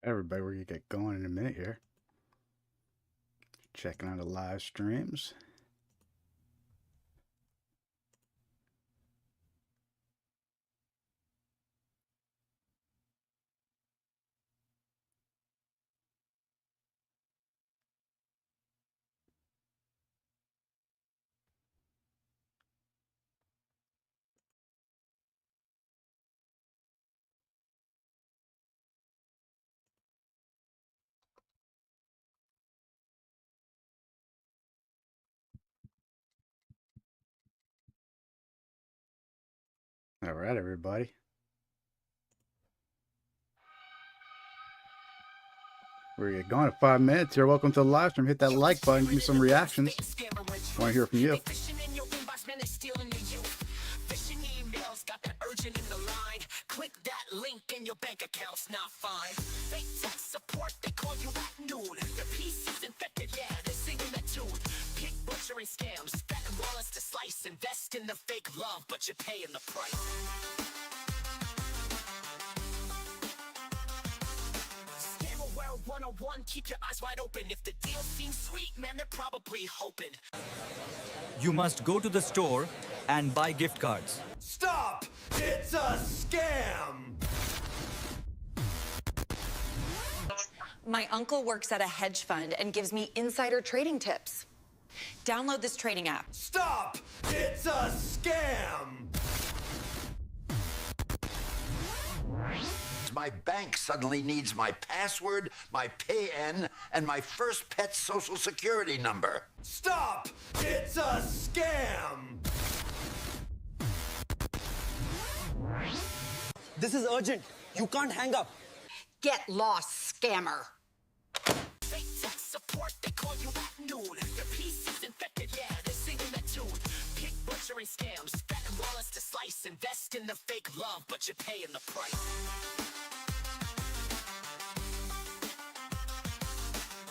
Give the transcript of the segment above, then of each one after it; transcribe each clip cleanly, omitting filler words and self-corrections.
Everybody, we're going to get going in a minute here. Checking on the live streams. All right, everybody. We're going to get going in 5 minutes here. Welcome to the live stream. Hit that like button. Give me some reactions. Want to hear from you. Click that link and your bank account's not fine. Fake tech support, they call you at noon. Your PC's infected, yeah, they're singing that tune. Pig butchering scams, fattening wallets to slice. Invest in the fake love, but you're paying the price. Scammer 101, keep your eyes wide open. If the deal seems sweet, man, they're probably hoping. You must go to the store and buy gift cards. Stop! It's a scam! My uncle works at a hedge fund and gives me insider trading tips. Download this trading app. Stop! It's a scam! My bank suddenly needs my password, my PAN, and my first pet's social security number. Stop! It's a scam! This is urgent. You can't hang up. Get lost, scammer. Fake tech support, they call you at noon. Your PC's infected, yeah, they're singing that tune. Pig butchering scams, fattening wallets to slice. Invest in the fake love, but you're paying the price.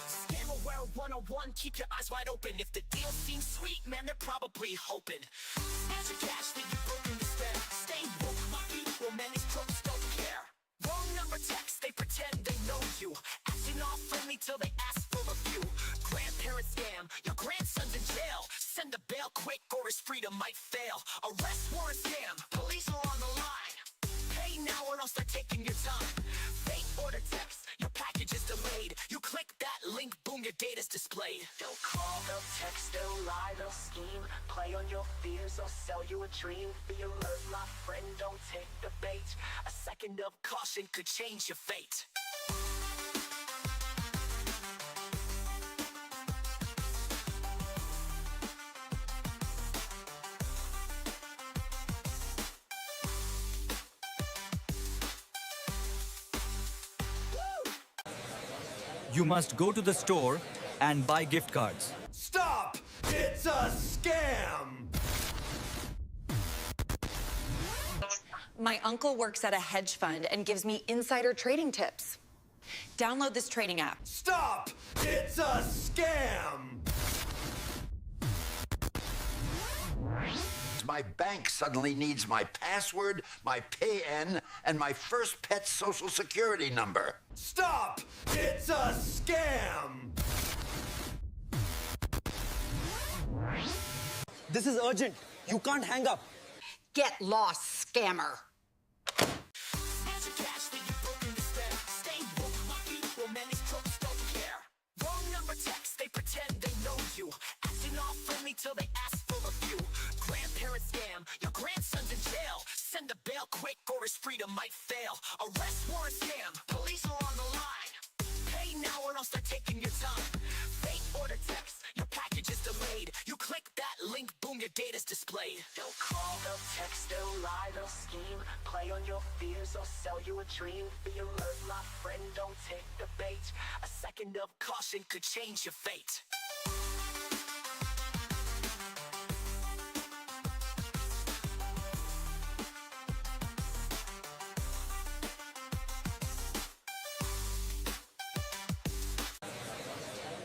Scammer 101, keep your eyes wide open. If the deal seems sweet, man, they're probably hoping. Snatch your cash, then you broken the spare. Stay woke, my people, man, these crooks don't care. Wrong number text, they pretend they know you. Acting all friendly till they ask for a few. Grandparent scam, your grandson's in jail. Send the bail quick or his freedom might fail. Arrest warrant scam, police are on the line. Pay now or else they're taking your time. Fake order text, your package is delayed. You click that link, boom, your data's displayed. They'll call, they'll text, they'll lie, they'll scheme. Play on your fears or sell you a dream. Be alert, my friend, don't take the bait. A second of caution could change your fate. You must go to the store and buy gift cards. Stop! It's a scam! My uncle works at a hedge fund and gives me insider trading tips. Download this trading app. Stop! It's a scam! My bank suddenly needs my password, my PAN, and my first pet's social security number. Stop! It's a scam! This is urgent. You can't hang up. Get lost, scammer. Snatch your cash, then you broken the spare. Stay woke, my people, man, these crooks don't care. Wrong number text, they pretend they know you. Acting all friendly till they ask for a few. Grandparent scam, your grandson's in jail. Send the bail quick or his freedom might fail. Arrest warrant scam, police are on the line. Pay now or else they're taking your time. Fake order text, your package is delayed. You click that link, boom, your data's displayed. They'll call, they'll text, they'll lie, they'll scheme. Play on your fears or sell you a dream. Be alert, my friend, don't take the bait. A second of caution could change your fate.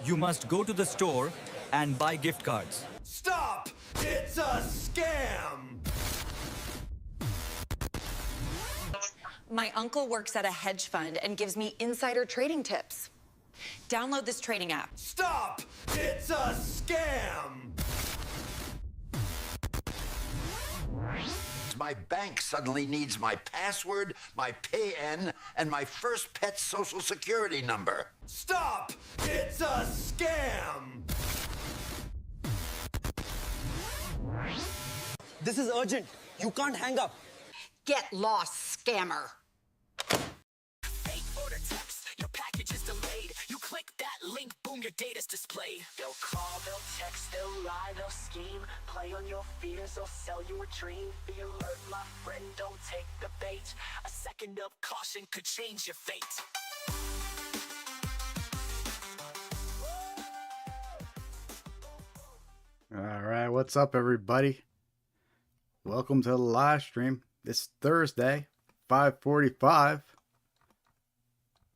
You must go to the store and buy gift cards. Stop! It's a scam! My uncle works at a hedge fund and gives me insider trading tips. Download this trading app. Stop! It's a scam! My bank suddenly needs my password, my PAN, and my first pet's social security number. Stop! It's a scam! This is urgent. You can't hang up. Get lost, scammer. Fake order text, your package is delayed. You click that link, boom, your data's displayed. They'll call, they'll text, they'll lie, they'll scheme. Play on your fears, they'll sell you a dream. Be alert, my friend, don't take the bait. A second of caution could change your fate. All right, what's up, everybody? Welcome to the live stream. It's Thursday, 5:45.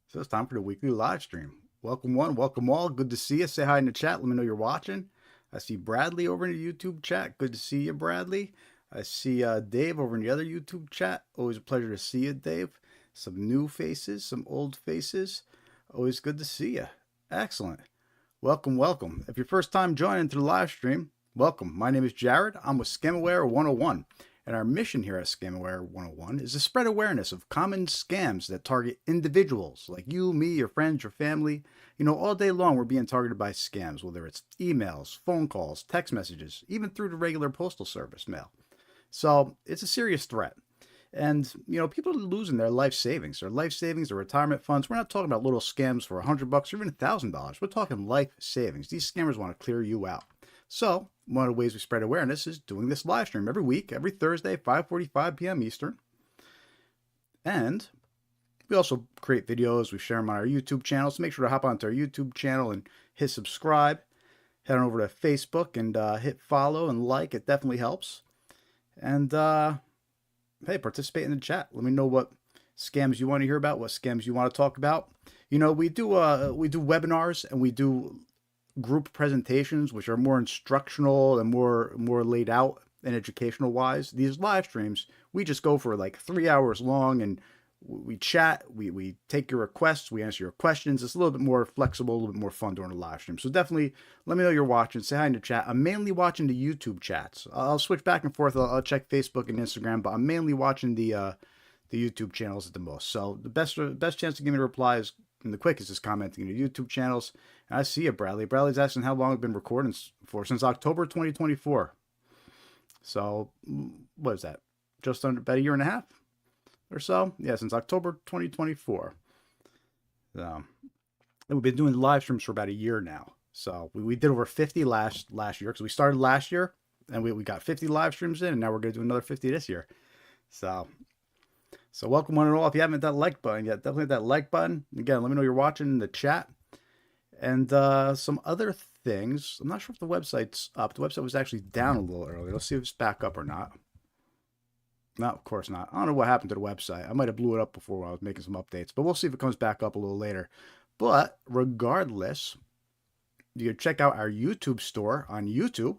So it's time for the weekly live stream. Welcome one, welcome all. Good to see you. Say hi in the chat. Let me know you're watching. I see Bradley over in the YouTube chat. Good to see you, Bradley. I see Dave over in the other YouTube chat. Always a pleasure to see you, Dave. Some new faces, some old faces. Always good to see you. Excellent. Welcome, welcome. If you're first time joining to the live stream, welcome. My name is Jared. I'm with Scamaware 101. And our mission here at Scamaware 101 is to spread awareness of common scams that target individuals like you, me, your friends, your family. You know, all day long we're being targeted by scams, whether it's emails, phone calls, text messages, even through the regular postal service mail. So it's a serious threat. And, you know, people are losing their life savings, their retirement funds. We're not talking about little scams for $100 or even $1,000. We're talking life savings. These scammers want to clear you out. So one of the ways we spread awareness is doing this live stream every week, every Thursday, 5:45 p.m. Eastern. And we also create videos. We share them on our YouTube channel. So make sure to hop onto our YouTube channel and hit subscribe. Head on over to Facebook and hit follow and like. It definitely helps. And hey, participate in the chat. Let me know what scams you want to hear about, what scams you want to talk about. You know, we do webinars and we do group presentations, which are more instructional and more laid out and educational wise. These live streams, we just go for like 3 hours long and we chat, we take your requests, we answer your questions. It's a little bit more flexible, a little bit more fun during the live stream. So definitely let me know you're watching. Say hi in the chat. I'm mainly watching the YouTube chats. I'll switch back and forth. I'll check Facebook and Instagram, but I'm mainly watching the YouTube channels at the most. So the best chance to give me a reply is, and the quickest is commenting in the YouTube channels. And I see you, Bradley. Bradley's asking how long I've been recording for. Since October 2024. So what is that? Just under about a year and a half or so? Yeah, since October 2024. And we've been doing live streams for about a year now. So we did over 50 last year because we started last year and we got 50 live streams in, and now we're going to do another 50 this year. So welcome one and all. If you haven't hit that like button yet, definitely hit that like button. Again, let me know you're watching in the chat. And some other things. I'm not sure if the website's up. The website was actually down a little earlier. Let's see if it's back up or not. No, of course not. I don't know what happened to the website. I might have blew it up before while I was making some updates. But we'll see if it comes back up a little later. But regardless, you can check out our YouTube store on YouTube.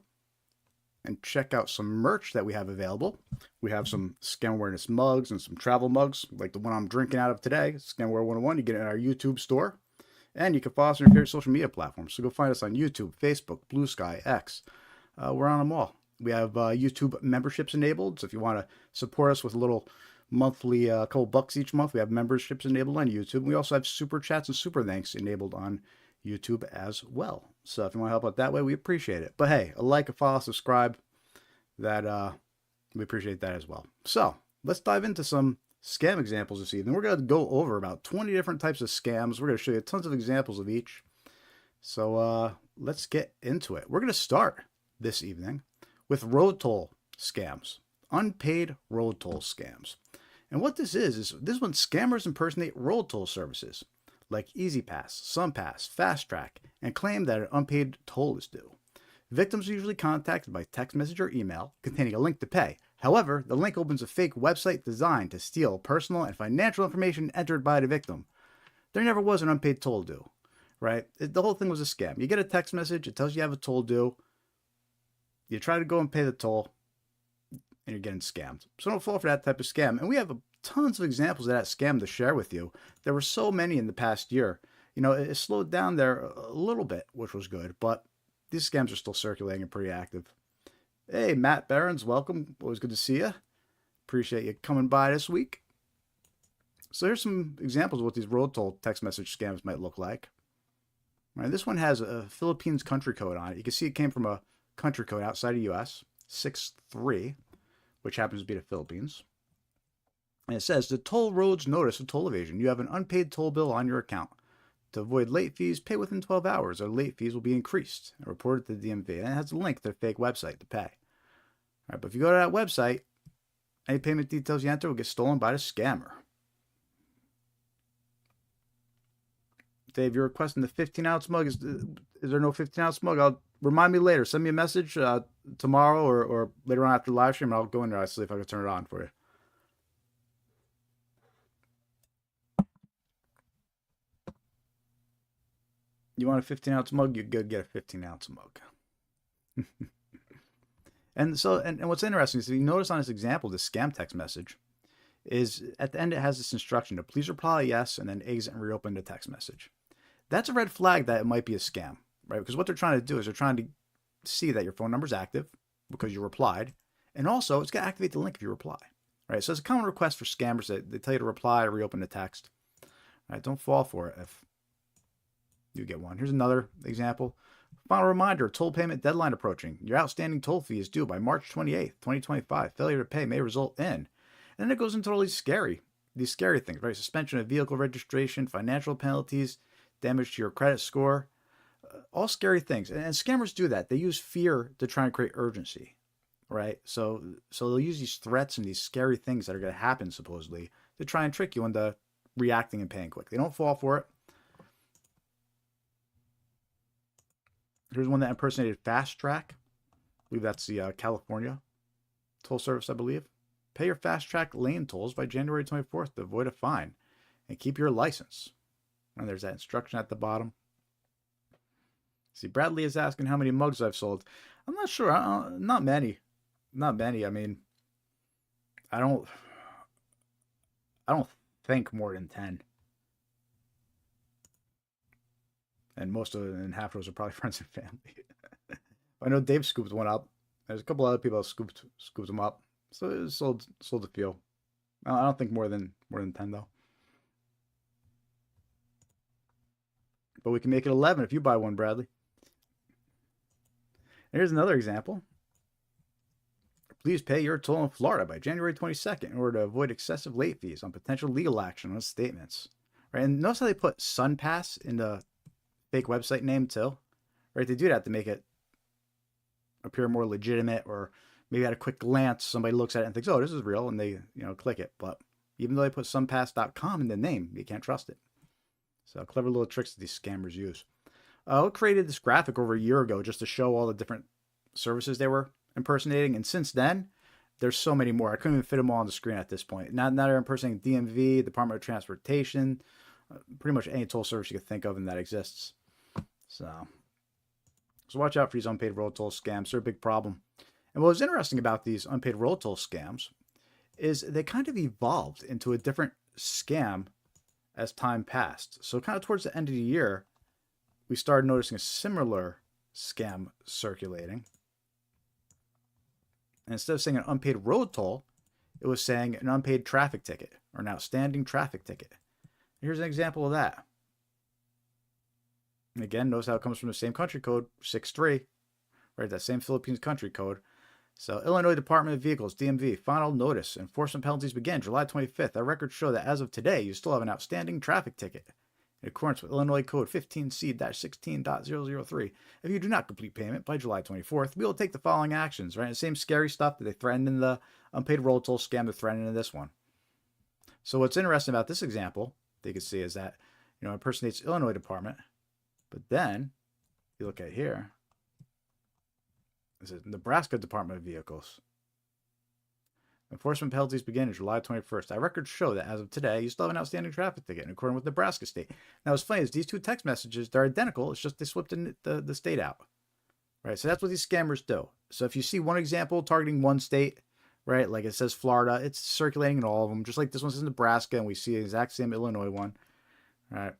And check out some merch that we have available. We have some Scam Awareness mugs and some travel mugs, like the one I'm drinking out of today, Scamware 101. You get it in our YouTube store. And you can follow us on your favorite social media platforms. So go find us on YouTube, Facebook, Blue Sky, X. We're on them all. We have YouTube memberships enabled. So if you want to support us with a little monthly, couple bucks each month, we have memberships enabled on YouTube. We also have super chats and super thanks enabled on YouTube as well. So if you want to help out that way, we appreciate it. But hey, a like, a follow, subscribe, that we appreciate that as well. So let's dive into some scam examples this evening. We're going to go over about 20 different types of scams. We're going to show you tons of examples of each. So let's get into it. We're going to start this evening with road toll scams, unpaid road toll scams. And what this is this is when scammers impersonate road toll services like EasyPass, SunPass, Fast Track, and claim that an unpaid toll is due. Victims are usually contacted by text message or email containing a link to pay. However, the link opens a fake website designed to steal personal and financial information entered by the victim. There never was an unpaid toll due, right? The whole thing was a scam. You get a text message, it tells you have a toll due. You try to go and pay the toll, and you're getting scammed. So don't fall for that type of scam. And we have a tons of examples of that scam to share with you. There were so many in the past year. It slowed down there a little bit, which was good, but these scams are still circulating and pretty active. Hey, Matt Barons, welcome. Always good to see you. Appreciate you coming by this week. So here's some examples of what these road toll text message scams might look like. All right, this one has a Philippines country code on it. You can see it came from a country code outside of US, 63, which happens to be the Philippines. And it says, the toll roads notice of toll evasion. You have an unpaid toll bill on your account. To avoid late fees, pay within 12 hours or late fees will be increased and reported to the DMV. And it has a link to their fake website to pay. All right, but if you go to that website, any payment details you enter will get stolen by the scammer. Dave, you're requesting the 15-ounce mug. Is there no 15-ounce mug? Remind me later. Send me a message tomorrow or later on after the live stream, and I'll go in there. I'll see if I can turn it on for you. You want a 15-ounce mug? You could get a 15-ounce mug. And what's interesting is, if you notice on this example, this scam text message is at the end it has this instruction to please reply yes and then exit and reopen the text message. That's a red flag that it might be a scam, right? Because what they're trying to do is they're trying to see that your phone number is active because you replied, and also it's going to activate the link if you reply, right? So it's a common request for scammers that they tell you to reply or reopen the text. All right, don't fall for it if you get one. Here's another example. Final reminder, toll payment deadline approaching. Your outstanding toll fee is due by March 28th, 2025. Failure to pay may result in. And then it goes into all these scary things, right? Suspension of vehicle registration, financial penalties, damage to your credit score, all scary things. And scammers do that. They use fear to try and create urgency, right? So they'll use these threats and these scary things that are going to happen, supposedly, to try and trick you into reacting and paying quick. They don't fall for it. Here's one that impersonated Fast Track. I believe that's the California toll service, I believe. Pay your Fast Track lane tolls by January 24th to avoid a fine and keep your license. And there's that instruction at the bottom. See, Bradley is asking how many mugs I've sold. I'm not sure. Not many. Not many. I mean, I don't think more than 10. And most of it, and half of those are probably friends and family. I know Dave scooped one up. There's a couple other people that scooped them up. So it sold a few. I don't think more than 10 though. But we can make it 11 if you buy one, Bradley. Here's another example. Please pay your toll in Florida by January 22nd in order to avoid excessive late fees on potential legal action on statements. Right? And notice how they put SunPass in the fake website name too, right? They do that to make it appear more legitimate, or maybe at a quick glance somebody looks at it and thinks, oh, this is real, and they click it. But even though they put sunpass.com in the name, you can't trust it. So clever little tricks that these scammers use. We created this graphic over a year ago just to show all the different services they were impersonating, and since then there's so many more. I couldn't even fit them all on the screen at this point. Now they're impersonating DMV, Department of Transportation, pretty much any toll service you could think of and that exists. So watch out for these unpaid road toll scams. They're a big problem. And what was interesting about these unpaid road toll scams is they kind of evolved into a different scam as time passed. So kind of towards the end of the year, we started noticing a similar scam circulating. And instead of saying an unpaid road toll, it was saying an unpaid traffic ticket or an outstanding traffic ticket. Here's an example of that. And again, notice how it comes from the same country code, 63, right? That same Philippines country code. So, Illinois Department of Vehicles, DMV, final notice. Enforcement penalties begin July 25th. Our records show that as of today, you still have an outstanding traffic ticket in accordance with Illinois Code 15C-16.003. If you do not complete payment by July 24th, we will take the following actions, right? The same scary stuff that they threatened in the unpaid road toll scam, they're threatening in this one. So, what's interesting about this example, that you can see, is that, it impersonates Illinois Department. But then, you look at here, this is Nebraska Department of Vehicles. Enforcement penalties begin on July 21st. Our records show that as of today, you still have an outstanding traffic ticket in accordance with Nebraska state. Now, what's funny is these two text messages, they're identical. It's just they swapped the state out. Right? So that's what these scammers do. So if you see one example targeting one state, right? Like it says Florida, it's circulating in all of them, just like this one says Nebraska, and we see the exact same Illinois one, right?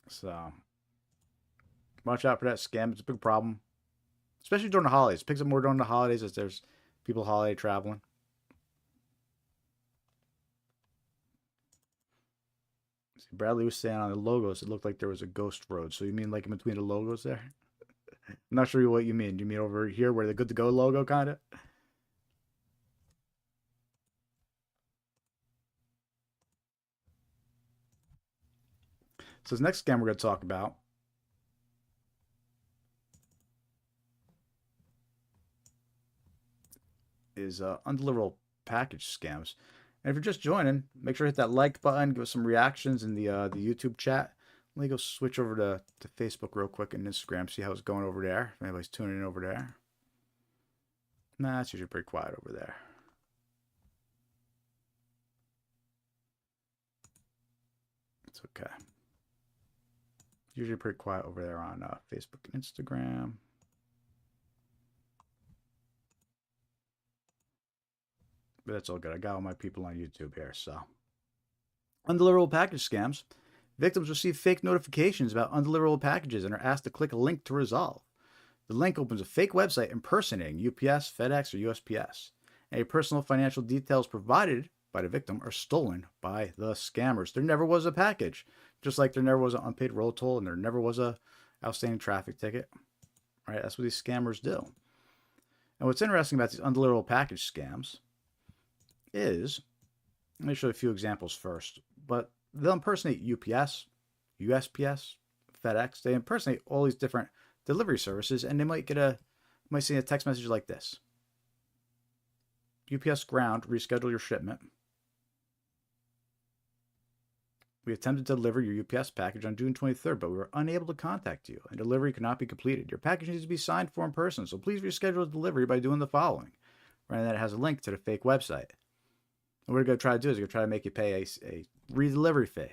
So watch out for that scam. It's a big problem, especially during the holidays. It picks up more during the holidays as there's people holiday traveling. See, Bradley was saying on the logos, it looked like there was a ghost road. So you mean like in between the logos there? I'm not sure what you mean. Do you mean over here where the good to go logo kind of? So this next scam we're going to talk about is undeliverable package scams. And if you're just joining, make sure to hit that like button, give us some reactions in the YouTube chat. Let me go switch over to Facebook real quick and Instagram, see how it's going over there. If anybody's tuning in over there. Nah, it's usually pretty quiet over there. It's okay. Usually pretty quiet over there on Facebook and Instagram. But that's all good. I got all my people on YouTube here, so. Undeliverable package scams. Victims receive fake notifications about undeliverable packages and are asked to click a link to resolve. The link opens a fake website impersonating UPS, FedEx, or USPS. Any personal financial details provided by the victim are stolen by the scammers. There never was a package, just like there never was an unpaid road toll and there never was a outstanding traffic ticket. Right? That's what these scammers do. And what's interesting about these undeliverable package scams is, let me show you a few examples first, but they'll impersonate UPS, USPS, FedEx. They impersonate all these different delivery services, and they might see a text message like this. UPS ground, reschedule your shipment. We attempted to deliver your UPS package on June 23rd, but we were unable to contact you, and delivery could not be completed. Your package needs to be signed for in person, so please reschedule delivery by doing the following. Right, and that has a link to the fake website. And what they're going to try to do is they're going to try to make you pay a redelivery fee.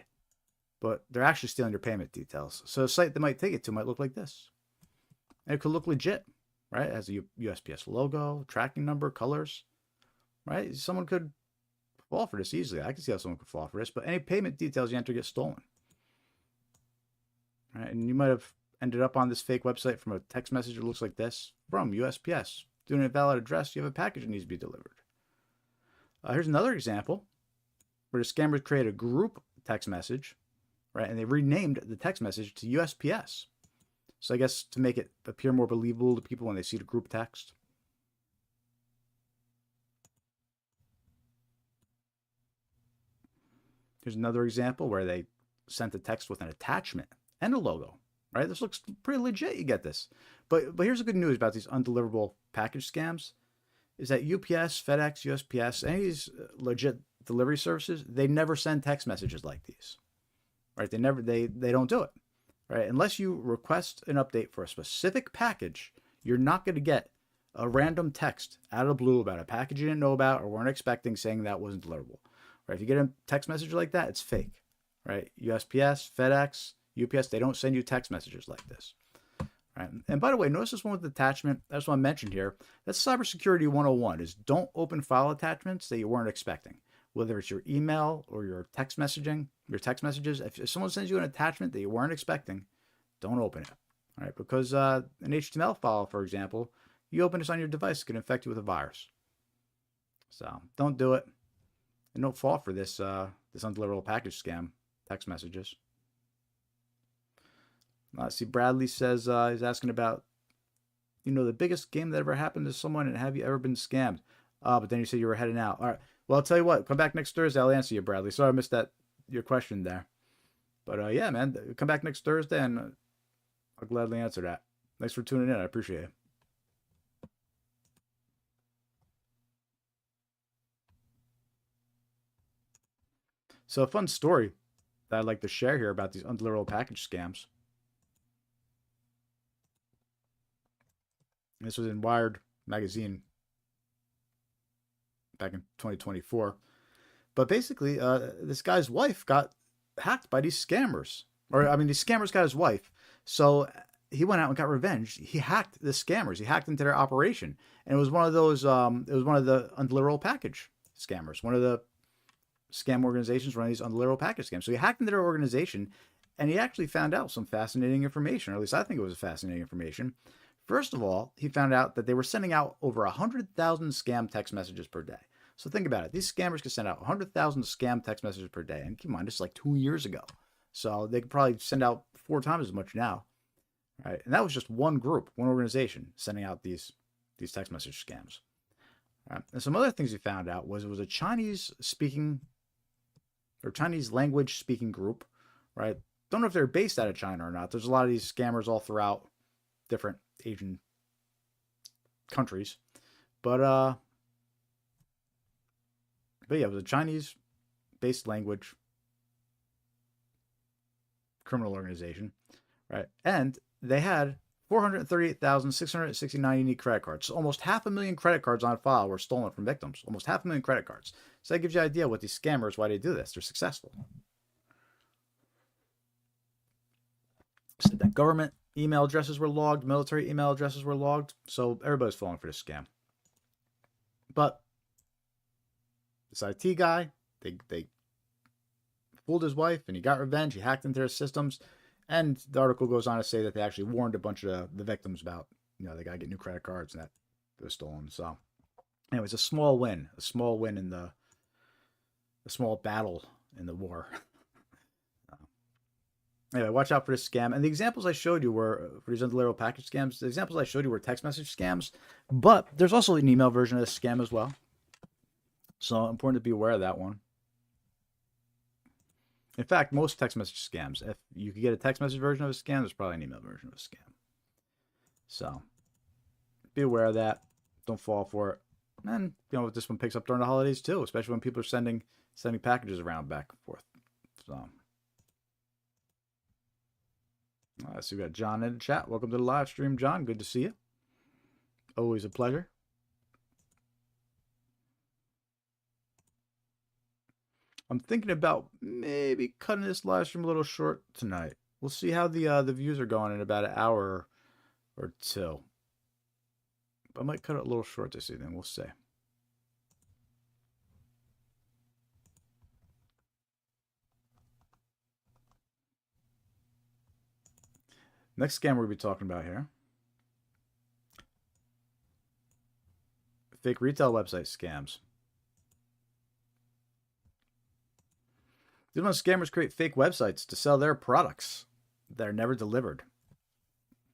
But they're actually stealing your payment details. So a site they might take it to might look like this. And it could look legit, right? It has a USPS logo, tracking number, colors, right? Someone could fall for this easily. I can see how someone could fall for this. But any payment details you enter get stolen. Right? And you might have ended up on this fake website from a text message that looks like this from USPS. Due to an invalid address, you have a package that needs to be delivered. Here's another example where the scammers create a group text message, right? And they renamed the text message to USPS. So I guess to make it appear more believable to people when they see the group text. Here's another example where they sent a text with an attachment and a logo, right? This looks pretty legit. You get this. But here's the good news about these undeliverable package scams. Is that UPS, FedEx, USPS, any of these legit delivery services, they never send text messages like these, right? They don't do it, right? Unless you request an update for a specific package, you're not going to get a random text out of the blue about a package you didn't know about or weren't expecting saying that wasn't deliverable, right? If you get a text message like that, it's fake, right? USPS, FedEx, UPS, they don't send you text messages like this. Right. And by the way, notice this one with attachment. That's what I mentioned here. That's cybersecurity 101 is don't open file attachments that you weren't expecting. Whether it's your email or your text messaging, your text messages. If someone sends you an attachment that you weren't expecting, don't open it. All right, because an HTML file, for example, you open this on your device, it can infect you with a virus. So don't do it. And don't fall for this this undeliverable package scam text messages. See, Bradley says he's asking about, the biggest game that ever happened to someone, and have you ever been scammed? But then you said you were heading out. All right. Well, I'll tell you what. Come back next Thursday. I'll answer you, Bradley. Sorry I missed your question there. But yeah, man, come back next Thursday, and I'll gladly answer that. Thanks for tuning in. I appreciate it. So a fun story that I'd like to share here about these undeliverable package scams. This was in Wired magazine back in 2024. But basically, this guy's wife got hacked by these scammers. Or, I mean, these scammers got his wife. So he went out and got revenge. He hacked the scammers. He hacked into their operation, and it was one of those. It was one of the undeliverable package scammers. One of the scam organizations running these undeliverable package scams. So he hacked into their organization, and he actually found out some fascinating information, or at least I think it was fascinating information. First of all, he found out that they were sending out over 100,000 scam text messages per day. So think about it. These scammers could send out 100,000 scam text messages per day. And keep in mind, this is like 2 years ago. So they could probably send out 4 times as much now. Right? And that was just one group, one organization sending out these text message scams. Right? And some other things we found out was it was a Chinese language speaking group. Right? Don't know if they're based out of China or not. There's a lot of these scammers all throughout different Asian countries. But yeah, it was a Chinese-based language criminal organization, right? And they had 438,669 unique credit cards. So almost 500,000 credit cards on file were stolen from victims. Almost 500,000 credit cards. So that gives you an idea what these scammers, why they do this. They're successful. Said that government email addresses were logged, military email addresses were logged. So everybody's falling for this scam. But this IT guy, they fooled his wife and he got revenge. He hacked into their systems. And the article goes on to say that they actually warned a bunch of the victims about, they got to get new credit cards and that they were stolen. So anyway, it's a small win in a small battle in the war. Anyway, watch out for this scam. And the examples I showed you were, for these undeliverable package scams, the examples I showed you were text message scams. But there's also an email version of this scam as well. So important to be aware of that one. In fact, most text message scams, if you could get a text message version of a scam, there's probably an email version of a scam. So be aware of that. Don't fall for it. And, this one picks up during the holidays too, especially when people are sending packages around back and forth. So. So we got John in the chat. Welcome to the live stream, John. Good to see you. Always a pleasure. I'm thinking about maybe cutting this live stream a little short tonight. We'll see how the views are going in about an hour or two. I might cut it a little short this evening. We'll see. Next scam we're going to be talking about here. Fake retail website scams. These ones scammers create fake websites to sell their products that are never delivered.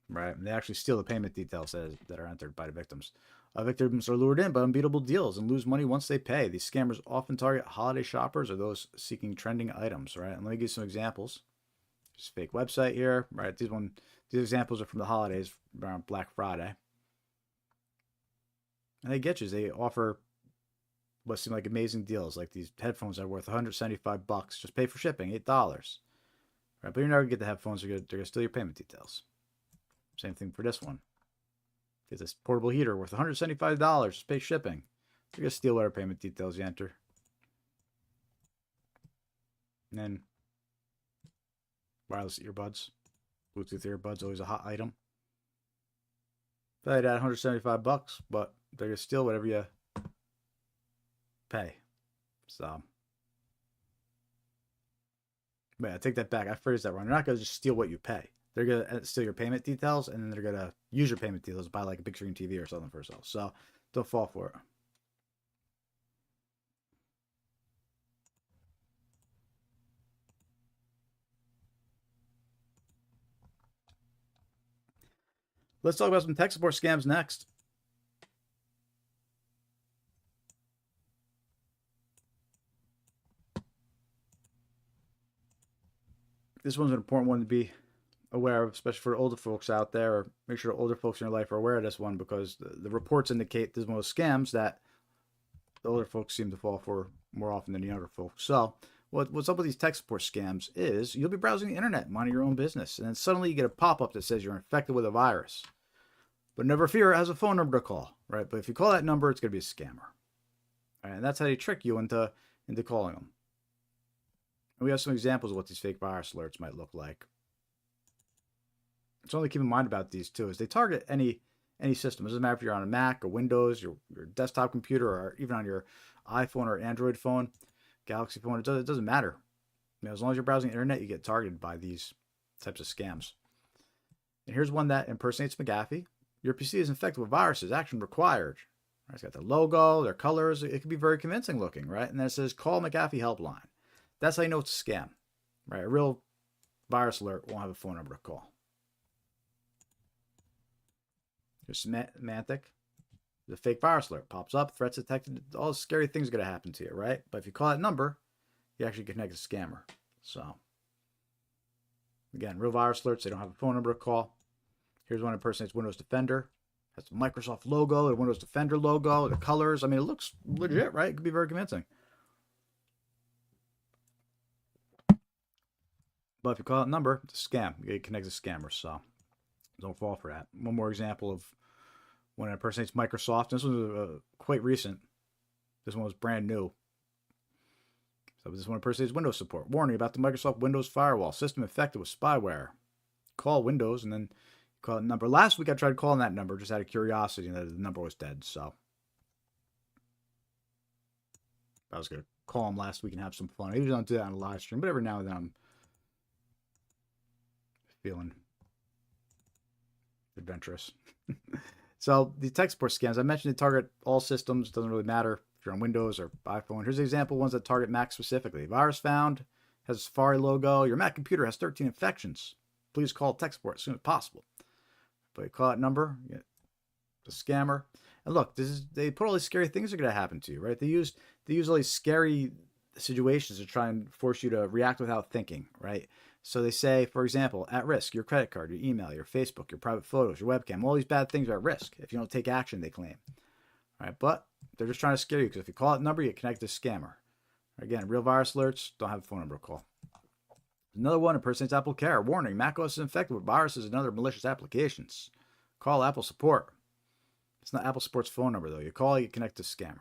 Right? And they actually steal the payment details that are entered by the victims. Victims are lured in by unbeatable deals and lose money once they pay. These scammers often target holiday shoppers or those seeking trending items. Right? And let me give you some examples. Just fake website here. Right? These examples are from the holidays around Black Friday. And they get you. They offer what seem like amazing deals, like these headphones are worth $175. Just pay for shipping, $8. Right? But you're never going to get the headphones. They're going to steal your payment details. Same thing for this one. Get this portable heater worth $175. Just pay shipping. They're going to steal whatever payment details you enter. And then wireless earbuds. Bluetooth earbuds, always a hot item. Valued at $175, but they're going to steal whatever you pay. So, but I take that back. I phrased that wrong. They're not going to just steal what you pay. They're going to steal your payment details, and then they're going to use your payment details to buy like a big screen TV or something for yourself. So don't fall for it. Let's talk about some tech support scams next. This one's an important one to be aware of, especially for older folks out there, or make sure older folks in your life are aware of this one, because the reports indicate there's most scams that the older folks seem to fall for more often than the younger folks. So what's up with these tech support scams is you'll be browsing the internet, minding your own business, and then suddenly you get a pop-up that says you're infected with a virus. But never fear, it has a phone number to call, right? But if you call that number, it's going to be a scammer. All right, and that's how they trick you into calling them. And we have some examples of what these fake virus alerts might look like. Something to keep in mind about these too is they target any system. It doesn't matter if you're on a Mac or Windows, your desktop computer, or even on your iPhone or Android phone, Galaxy phone. It doesn't matter. You know, as long as you're browsing the internet, you get targeted by these types of scams. And here's one that impersonates McAfee. Your PC is infected with viruses. Action required. Right, it's got their logo, their colors. It can be very convincing looking, right? And then it says, call McAfee helpline. That's how you know it's a scam, right? A real virus alert won't have a phone number to call. Here's Semantic. The fake virus alert pops up. Threats detected. All the scary things are going to happen to you, right? But if you call that number, you actually connect a scammer. So, again, real virus alerts, they don't have a phone number to call. Here's one that impersonates Windows Defender. Has the Microsoft logo, the Windows Defender logo, the colors. I mean, it looks legit, right? It could be very convincing. But if you call that number, it's a scam. You connect a scammer, so don't fall for that. One more example of when it impersonates Microsoft. This was quite recent. This one was brand new. So this one impersonates Windows support. Warning about the Microsoft Windows firewall. System infected with spyware. Call Windows and then call a number. Last week I tried calling that number just out of curiosity, and the number was dead. So I was going to call him last week and have some fun. I usually don't do that on a live stream, but every now and then I'm feeling adventurous. So the tech support scams, I mentioned they target all systems. Doesn't really matter if you're on Windows or iPhone. Here's an example, ones that target Mac specifically. Virus found, has a Safari logo. Your Mac computer has 13 infections. Please call tech support as soon as possible. But you call that number, you get the scammer. And look, they put all these scary things that are going to happen to you, right? They use all these scary situations to try and force you to react without thinking, right? So they say, for example, at risk, your credit card, your email, your Facebook, your private photos, your webcam, all these bad things are at risk if you don't take action, they claim. All right, but they're just trying to scare you because if you call that number, you connect to a scammer. Again, real virus alerts, don't have a phone number to call. Another one impersonates Apple Care. Warning, macOS is infected with viruses and other malicious applications. Call Apple support. It's not Apple support's phone number, though. You call, you connect to a scammer.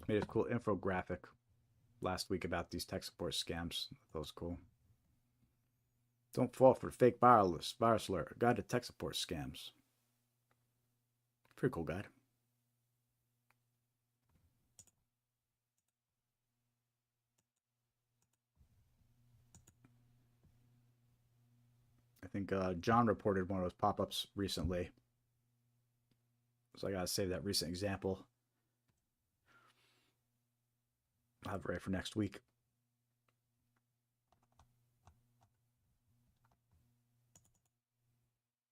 Made a cool infographic last week about these tech support scams. That was cool. Don't fall for fake virus alert. Guide to tech support scams. Pretty cool guide. I think John reported one of those pop-ups recently. So I got to save that recent example. I'll have it ready for next week.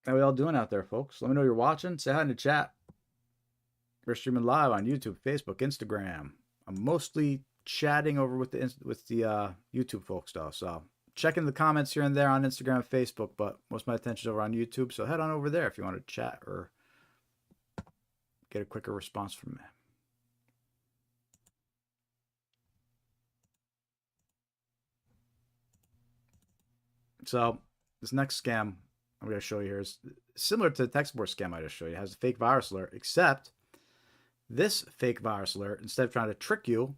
How we all doing out there, folks? Let me know you're watching. Say hi in the chat. We're streaming live on YouTube, Facebook, Instagram. I'm mostly chatting over with the YouTube folks, though. So checking the comments here and there on Instagram and Facebook, but most of my attention is over on YouTube. So head on over there if you want to chat or get a quicker response from me. So this next scam I'm going to show you here is similar to the tech support scam I just showed you. It has a fake virus alert, except this fake virus alert, instead of trying to trick you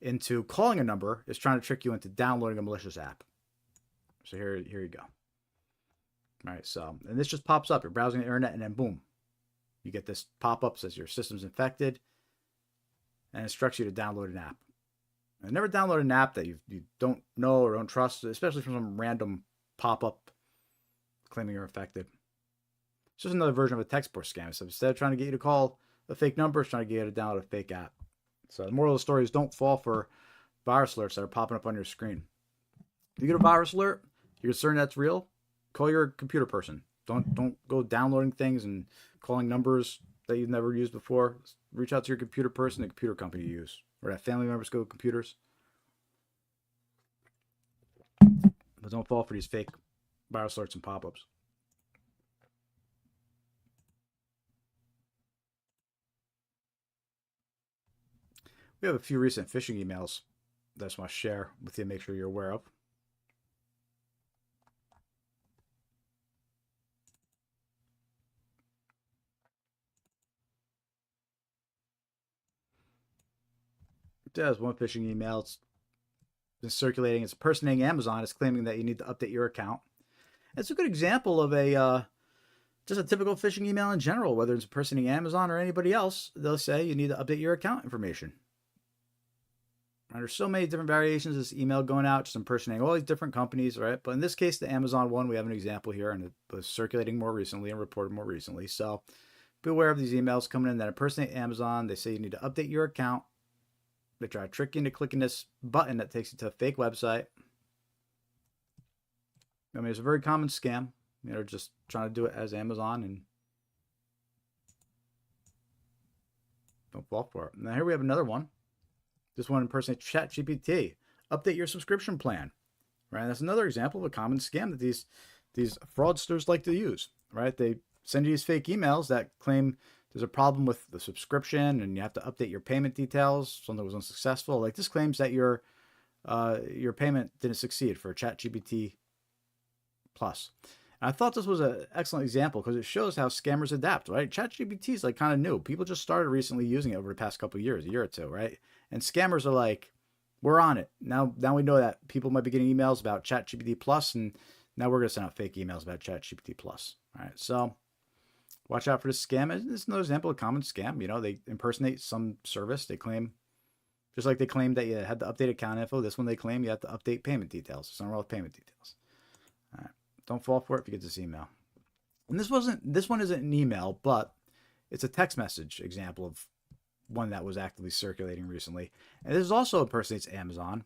into calling a number, is trying to trick you into downloading a malicious app. So here you go. All right, so, and this just pops up. You're browsing the internet, and then boom, you get this pop-up, says your system's infected, and instructs you to download an app. And never download an app that you don't know or don't trust, especially from some random pop-up claiming you're infected. It's just another version of a tech support scam. So instead of trying to get you to call a fake number, it's trying to get you to download a fake app. So the moral of the story is don't fall for virus alerts that are popping up on your screen. If you get a virus alert, you're certain that's real, call your computer person. Don't go downloading things and calling numbers that you've never used before. Reach out to your computer person, the computer company you use, or that family members go with computers. But don't fall for these fake virus alerts and pop-ups. We have a few recent phishing emails that I just want to share with you and make sure you're aware of. There's one phishing email. It's been circulating. It's impersonating Amazon. It's claiming that you need to update your account. It's a good example of a just a typical phishing email in general, whether it's impersonating Amazon or anybody else. They'll say you need to update your account information. And there's so many different variations of this email going out, just impersonating all these different companies, right? But in this case, the Amazon one, we have an example here, and it was circulating more recently and reported more recently. So be aware of these emails coming in that impersonate Amazon. They say you need to update your account. They try to trick you into clicking this button that takes you to a fake website. I mean, it's a very common scam. You know, just trying to do it as Amazon, and don't fall for it. Now here we have another one. This one impersonates ChatGPT. Update your subscription plan. Right? That's another example of a common scam that these fraudsters like to use. Right? They send you these fake emails that claim there's a problem with the subscription and you have to update your payment details. Something was unsuccessful. Like this claims that your payment didn't succeed for ChatGPT Plus. And I thought this was an excellent example because it shows how scammers adapt, right? ChatGPT is like kind of new. People just started recently using it over the past couple of years, a year or two, right? And scammers are like, we're on it. Now we know that people might be getting emails about ChatGPT Plus, and now we're going to send out fake emails about ChatGPT Plus. All right, so watch out for this scam. This is another example of a common scam. You know, they impersonate some service. They claim, just like they claimed that you had to update account info, this one they claim you have to update payment details. Something wrong with payment details. All right. Don't fall for it if you get this email. And this one isn't an email, but it's a text message example of one that was actively circulating recently. And this also impersonates Amazon.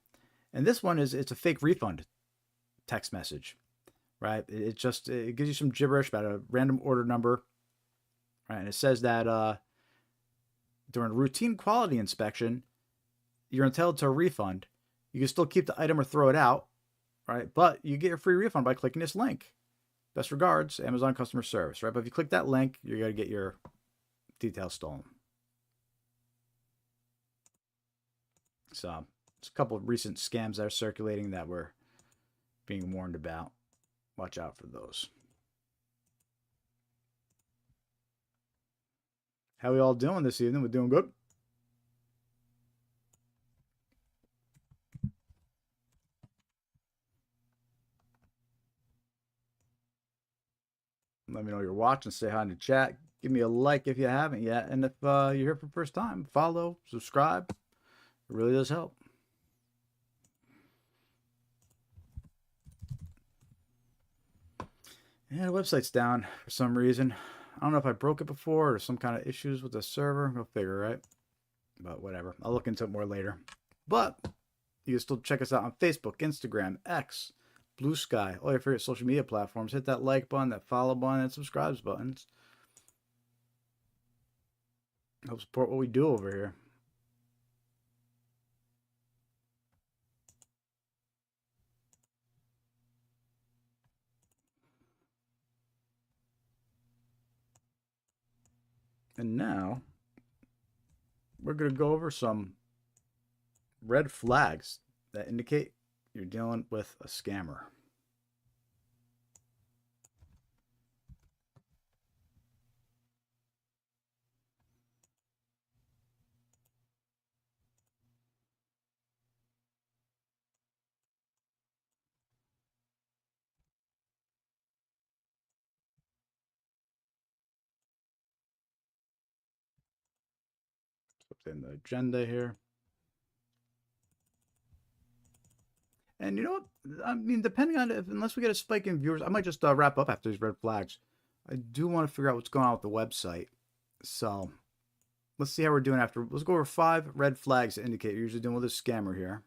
And this one it's a fake refund text message, right? It gives you some gibberish about a random order number, right? And it says that during a routine quality inspection, you're entitled to a refund. You can still keep the item or throw it out. Right, but you get your free refund by clicking this link. Best regards, Amazon customer service. Right, but if you click that link, you're gonna get your details stolen. So, there's a couple of recent scams that are circulating that we're being warned about. Watch out for those. How we all doing this evening? We're doing good. Let me know you're watching. Say hi in the chat. Give me a like if you haven't yet. And if you're here for the first time, follow, subscribe. It really does help. Yeah, the website's down for some reason. I don't know if I broke it before or some kind of issues with the server. Go figure, right? But whatever. I'll look into it more later. But you can still check us out on Facebook, Instagram, X, Blue Sky, all your favorite social media platforms. Hit that like button, that follow button, and subscribe buttons. Help support what we do over here. And now we're going to go over some red flags that indicate you're dealing with a scammer. Put in the agenda here. And you know what? I mean, depending on unless we get a spike in viewers, I might just wrap up after these red flags. I do want to figure out what's going on with the website. So let's see how we're doing after. Let's go over 5 red flags that indicate you're usually dealing with a scammer here.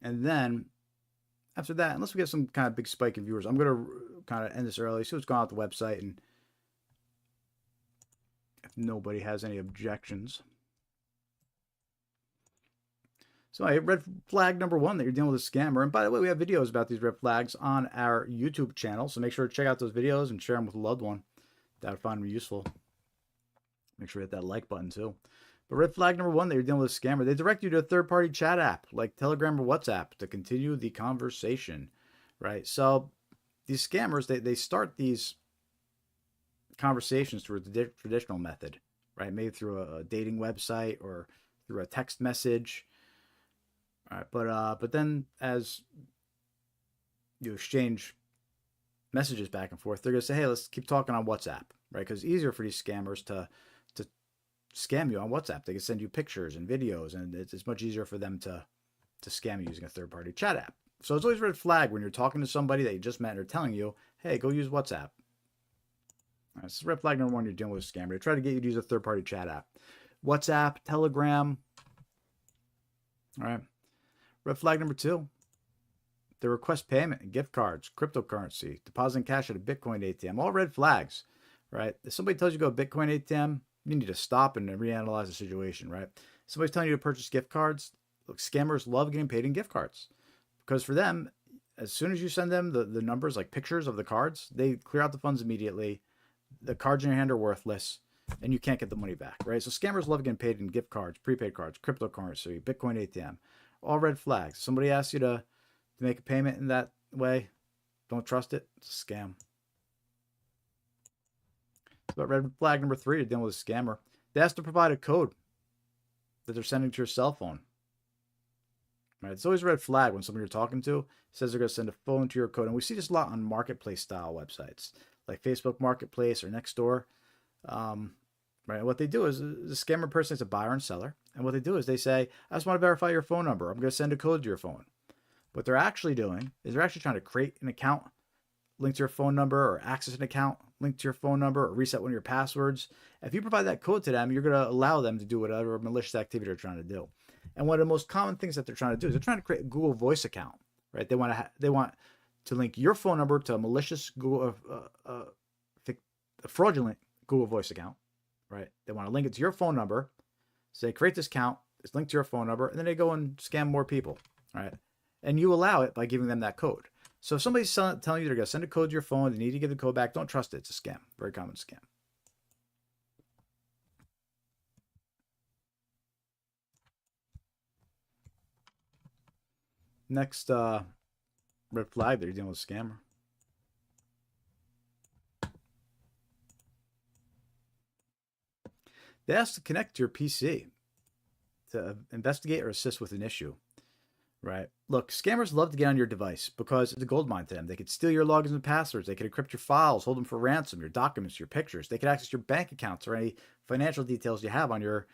And then after that, unless we get some kind of big spike in viewers, I'm going to kind of end this early, see what's going on with the website, and if nobody has any objections. So red flag number 1 that you're dealing with a scammer. And by the way, we have videos about these red flags on our YouTube channel. So make sure to check out those videos and share them with a loved one that would find them useful. Make sure to hit that like button too. But red flag number 1 that you're dealing with a scammer, they direct you to a third-party chat app like Telegram or WhatsApp to continue the conversation, right? So these scammers, they start these conversations through the traditional method, right? Maybe through a dating website or through a text message. All right, but then as you exchange messages back and forth, they're gonna say, hey, let's keep talking on WhatsApp, right? Because it's easier for these scammers to scam you on WhatsApp. They can send you pictures and videos, and it's much easier for them to scam you using a third-party chat app. So it's always a red flag when you're talking to somebody that you just met and they're telling you, hey, go use WhatsApp. All right, this is red flag number one. You're dealing with a scammer. They try to get you to use a third-party chat app. WhatsApp, Telegram. All right. Red flag number two. They request payment in gift cards, cryptocurrency, depositing cash at a Bitcoin ATM. All red flags, right? If somebody tells you to go to Bitcoin ATM, you need to stop and reanalyze the situation, right? Somebody's telling you to purchase gift cards. Look, scammers love getting paid in gift cards because for them, as soon as you send them the numbers, like pictures of the cards, they clear out the funds immediately. The cards in your hand are worthless and you can't get the money back, right? So scammers love getting paid in gift cards, prepaid cards, cryptocurrency, Bitcoin ATM, all red flags. Somebody asks you to make a payment in that way, don't trust it. It's a scam. So red flag number three, you're dealing with a scammer. They ask to provide a code that they're sending to your cell phone. Right? It's always a red flag when somebody you're talking to says they're going to send a phone to your code. And we see this a lot on marketplace style websites like Facebook Marketplace or Nextdoor. Right? What they do is the scammer person is a buyer and seller. And what they do is they say, I just want to verify your phone number. I'm going to send a code to your phone. What they're actually doing is they're actually trying to create an account linked to your phone number or access an account linked to your phone number or reset one of your passwords. If you provide that code to them, you're going to allow them to do whatever malicious activity they're trying to do. And one of the most common things that they're trying to do is they're trying to create a Google Voice account, right? They want to link your phone number to a malicious Google, a fraudulent Google Voice account, right? They want to link it to your phone number, say create this account, it's linked to your phone number, and then they go and scam more people, right? And you allow it by giving them that code. So if somebody's telling you they're going to send a code to your phone, they need to give the code back, don't trust it. It's a scam. Very common scam. Next red flag that you're dealing with a scammer. They ask to connect to your PC to investigate or assist with an issue. Right. Look, scammers love to get on your device because it's a goldmine to them. They could steal your logins and passwords. They could encrypt your files, hold them for ransom, your documents, your pictures. They could access your bank accounts or any financial details you have on your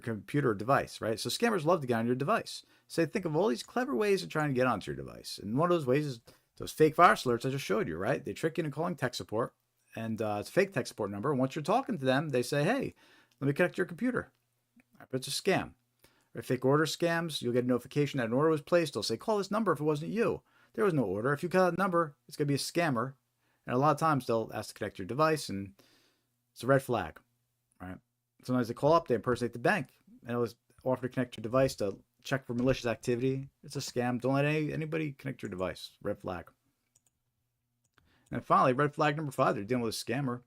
computer or device, right? So scammers love to get on your device. So they think of all these clever ways of trying to get onto your device. And one of those ways is those fake virus alerts I just showed you, right? They trick you into calling tech support, and it's a fake tech support number. And once you're talking to them, they say, hey, let me connect to your computer. But it's a scam. Or fake order scams, you'll get a notification that an order was placed. They'll say, call this number if it wasn't you. There was no order. If you call that number, it's going to be a scammer. And a lot of times they'll ask to connect your device, and it's a red flag, right? Sometimes they call up, they impersonate the bank, and it'll offer to connect your device to check for malicious activity. It's a scam. Don't let anybody connect your device. Red flag. And finally, red flag number 5, they're dealing with a scammer.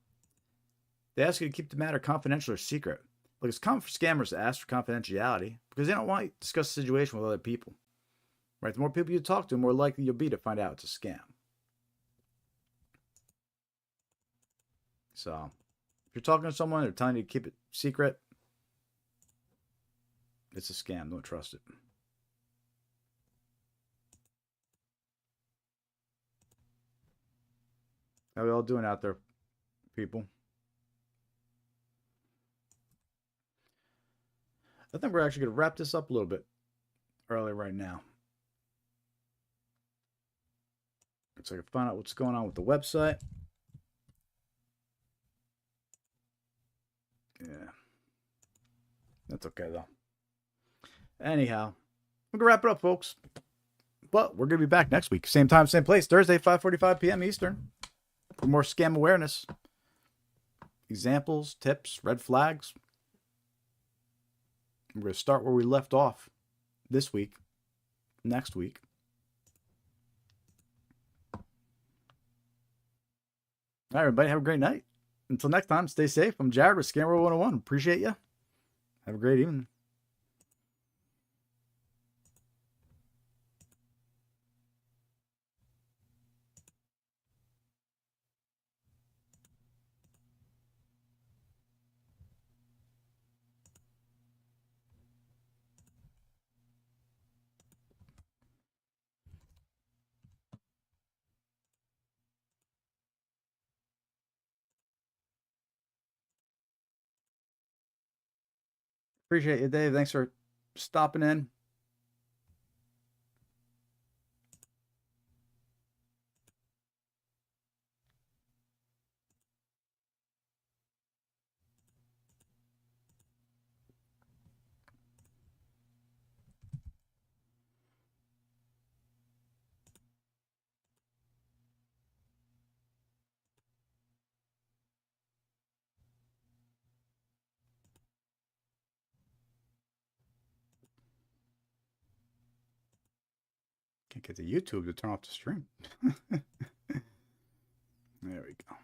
They ask you to keep the matter confidential or secret. Look, it's common for scammers to ask for confidentiality because they don't want you to discuss the situation with other people. Right? The more people you talk to, the more likely you'll be to find out it's a scam. So, if you're talking to someone, they're telling you to keep it secret, it's a scam. Don't trust it. How are we all doing out there, people? I think we're actually going to wrap this up a little bit early right now. So I can find out what's going on with the website. Yeah. That's okay, though. Anyhow, we're going to wrap it up, folks. But we're going to be back next week. Same time, same place. Thursday, 5:45 p.m. Eastern. For more scam awareness. Examples, tips, red flags. We're going to start where we left off this week, next week. All right, everybody, have a great night. Until next time, stay safe. I'm Jared with Scam World 101. Appreciate you. Have a great evening. Appreciate you, Dave. Thanks for stopping in. Can't get to YouTube to turn off the stream. There we go.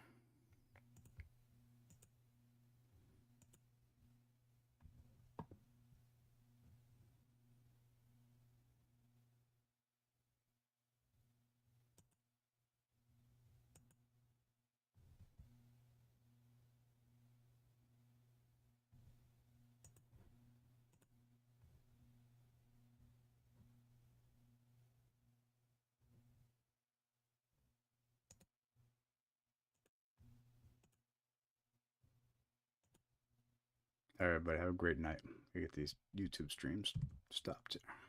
All right, everybody, have a great night. We get these YouTube streams stopped here.